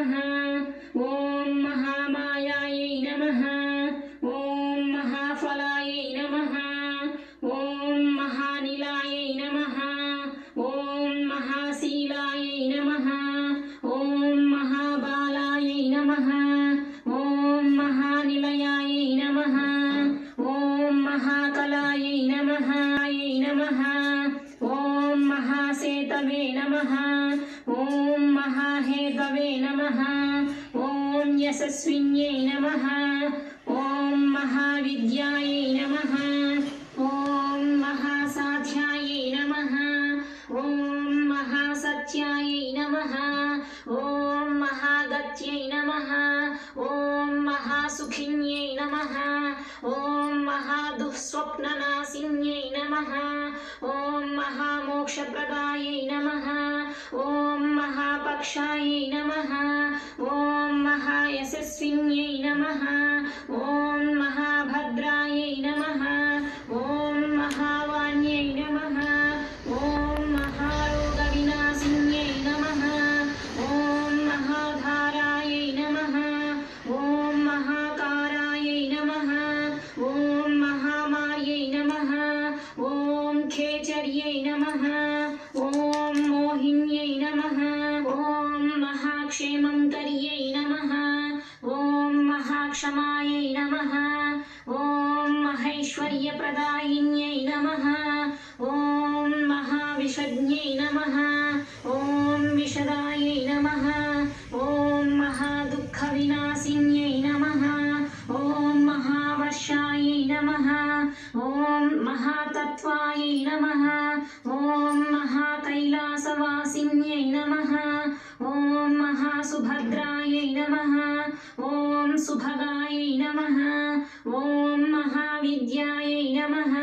नमः। ॐ महामायायै नमः। ॐ महाफलायै नमः। ॐ महानिलायै नमः। ॐ महाशीलायै नमः। ॐ महाबालायै नमः। ॐ महानिलयायै नमः। ॐ महाकलायै नमः। ॐ महासेतवे नमः। ॐ महाहेतवे नमः। ॐ यशस्विन्यै नमः। ॐ महाविद्यायै नमः। ॐ महासाध्यायै नमः। ॐ महासत्यायै नमः। ॐ महागत्यै नमः। ॐ महासुखिन्यै नमः। ॐ महादुःस्वप्ननाशिन्यै नमः। ॐ महामोक्षप्रदायै नमः। ॐ महापक्षायै नमः। ॐ महायशस्विन्यै नमः। ॐ महाभद्रायै नमः। ॐ महावाण्यै नमः। ॐ महारोगविनाशिन्यै नमः। ॐ महाधारायै नमः। ॐ महाकारायै नमः। ॐ महामार्यै नमः। ॐ खेचर्यै नमः। ॐ मोहिन्यै नमः। ॐ महाक्षेमङ्कर्यै नमः। ॐ महाक्षमायै नमः। ॐ महैश्वर्यप्रदायिन्यै नमः। ॐ महाविषज्ञै नमः। ॐ विशदायै नमः। ॐ महादुःखविनाशिन्यै नमः। ॐ महावर्षायै नमः। ॐ महातत्त्वायै नमः। ॐ महाकैलासवासिन्यै नमः। ॐ महासुभद्रायै नमः। ॐ सुभगायै नमः। ॐ महाविद्यायै नमः।